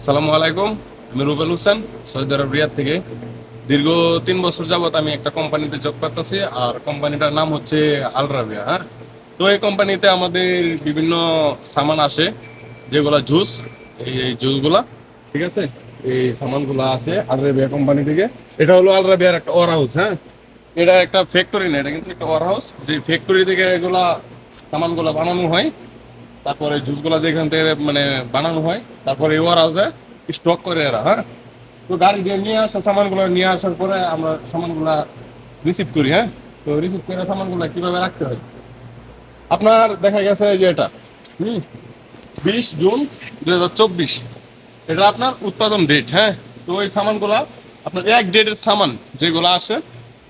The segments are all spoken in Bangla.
আসসালামু আলাইকুম। আমি রুবেল হোসেন, সৌদি আরব রিয়াদ থেকে। দীর্ঘ 3 বছর যাবত আমি একটা কোম্পানিতে জব করতেছি, আর কোম্পানিটার নাম হচ্ছে আল রাবিয়া। হ্যাঁ, তো এই কোম্পানিতে আমাদের বিভিন্ন সামান আসে, যেগুলা জুস, এই জুসগুলা, ঠিক আছে। এই সামানগুলা আসে আল রাবিয়া কোম্পানি থেকে। এটা হলো আল রাবিয়ার একটা ওয়ার হাউস। হ্যাঁ, এটা একটা ফ্যাক্টরি না, এটা কিন্তু একটা ওয়ার হাউস। যে ফ্যাক্টরি থেকে এগুলা সামানগুলা বানানো হয়, তারপরে জুসগুলা যেখান থেকে মানে বানানো হয়, তারপরে এই ওয়ার হাউসে স্টক করে এরা। হ্যাঁ, তো গাড়ি দিয়ে নিয়ে আসা সামানগুলো নিয়ে আসার পরে আমরা সামানগুলা রিসিভ করি। হ্যাঁ, তো রিসিভ করে সামানগুলা কিভাবে রাখতে হয়, আপনার দেখা গেছে যে এটা 20 জুন 2024, এটা আপনার উৎপাদন ডেট। হ্যাঁ, তো এই সামানগুলা আপনার এক ডেটের সামান যেগুলো আসে,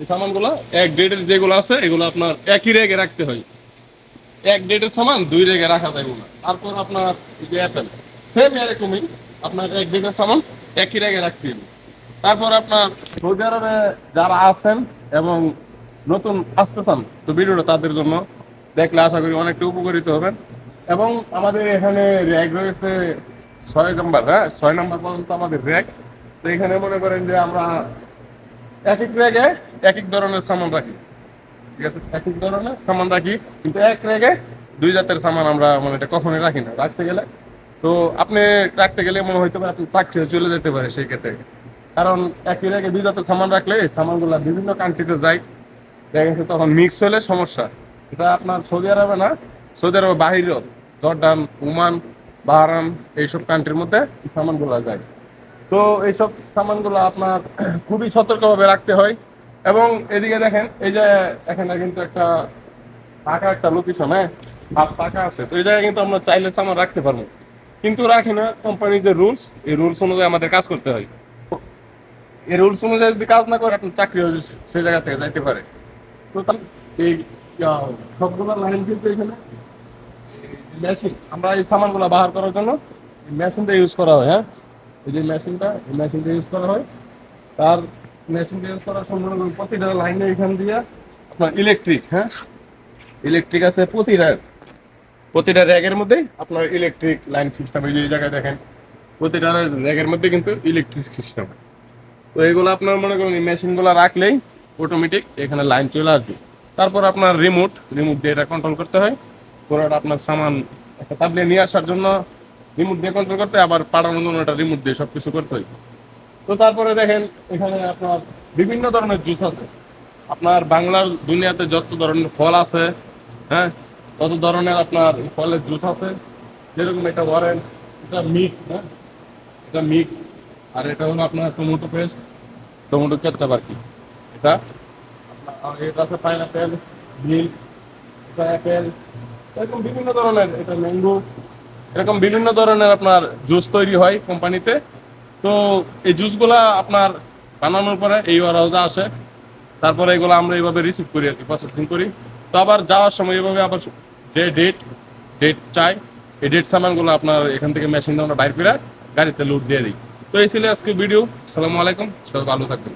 এই সামানগুলা এক ডেটের যেগুলো আছে এগুলো আপনার একই রেগে রাখতে হয়। এক ডেটের সামান দুই রেগে রাখা যাবে না। তারপর আপনার এই যে অ্যাপেল, সেম এরকমই আপনার এক ডেটের সামান একই রেগে রাখতে হবে। তারপর আপনার সৌদি আরবে যারা আছেন এবং নতুন আসতেছেন, তো ভিডিওটা তাদের জন্য দেখলে আশা করি অনেকটা উপকৃত হবেন। এবং আমাদের এখানে র্যাক রয়েছে 6 নম্বর। হ্যাঁ, 6 নম্বর পর্যন্ত আমাদের র্যাক। তো এখানে মনে করেন যে আমরা এক এক র্যাকে এক এক ধরনের সামান রাখি, ঠিক আছে। এক এক ধরনের সামান রাখি, কিন্তু এক র্যাকে দুই জাতের সামান আমরা মানে এটা কখনোই রাখি না। রাখতে গেলে তো আপনি রাখতে গেলে মনে হইতে পারে আপনি চাকরি চলে যেতে পারে সেই ক্ষেত্রে। কারণ একই রেখে দুই জাতের সামান রাখলে সামানগুলো বিভিন্ন কান্ট্রিতে যায়, দেখা গেছে তখন মিক্স হলে সমস্যা। এটা আপনার সৌদি আরবে না, সৌদি আরবের বাহিরেও জর্ডান, ওমান, বাহরান, এইসব কান্ট্রির মধ্যে এই সামানগুলো যায়। তো এইসব সামানগুলো আপনার খুবই সতর্কভাবে রাখতে হয়। এবং এদিকে দেখেন, এই যে এখানে কিন্তু একটা পাকা একটা লোকেশন, হ্যাঁ, হাত পাকা আছে, তো এই জায়গায় কিন্তু আমরা চাইলে সামান রাখতে পারবো, কিন্তু রাখি না। কোম্পানির যে রুলস, এই রুলস অনুযায়ী আমাদের কাজ করতে হয়। এই রুলস অনুযায়ী যদি কাজ না করে আপনার চাকরি সেই জায়গা থেকে যাইতে পারে। তো এই সবগুলো লাইন কিন্তু এখানে মেশিন, আমরা এই সামানগুলো বাহার করার জন্য মেশিনটা ইউজ করা হয়। হ্যাঁ, এই যে মেশিনটা, এই মেশিনটা ইউজ করা হয়। তার মেশিনটা ইউজ করার সম্পূর্ণ প্রতিটা লাইনে এখান দিয়ে আপনার ইলেকট্রিক, হ্যাঁ, ইলেকট্রিক আছে প্রতিটা প্রতিটা র্যাগের মধ্যে আপনার ইলেকট্রিক লাইন সিস্টেম। এই যে এই জায়গায় দেখেন, প্রতিটা র্যাগের মধ্যে কিন্তু ইলেকট্রিক সিস্টেম। তো এইগুলো আপনার মনে করুন এই মেশিনগুলো রাখলেই অটোমেটিক এখানে লাইন চলে আসবে। তারপর আপনার রিমোট রিমোট দিয়ে এটা কন্ট্রোল করতে হয়। পুরোটা আপনার সামান একটা তাবলে নিয়ে আসার জন্য রিমোট দিয়ে কন্ট্রোল করতে হয়, আবার পাঠানোর জন্য এটা রিমোট দিয়ে সব কিছু করতে হয়। তো তারপরে দেখেন এখানে আপনার বিভিন্ন ধরনের জুস আছে। আপনার বাংলার দুনিয়াতে যত ধরনের ফল আছে, হ্যাঁ, তত ধরনের আপনার ফলের জুস আছে। যেরকম এটা অরেঞ্জ, এটা মিক্স। হ্যাঁ, এটা মিক্স। আর এটা হলো আপনার টমেটো পেস্ট, টমেটো কেচাপ আর কি। এটা আপনার এটা আছে পাইনাপেল, মিল্ক, এটা অ্যাপেল, এরকম বিভিন্ন ধরনের, এটা ম্যাঙ্গো, এরকম বিভিন্ন ধরনের আপনার জুস তৈরি হয় কোম্পানিতে। তো এই জুসগুলা আপনার বানানোর পরে এই ওয়ারহাউসে আসে। তারপরে এগুলো আমরা এইভাবে রিসিভ করি আর কি, প্রসেসিং করি। তো আবার যাওয়ার সময় এইভাবে আবার যে ডেট ডেট চাই, এই ডেট সামানগুলো আপনার এখান থেকে মেশিন দিয়ে আমরা বাইর করে গাড়িতে লোড দিয়ে দিই। তো এই ছিল আজকে ভিডিও। আসসালামু আলাইকুম, সবাই ভালো থাকবেন।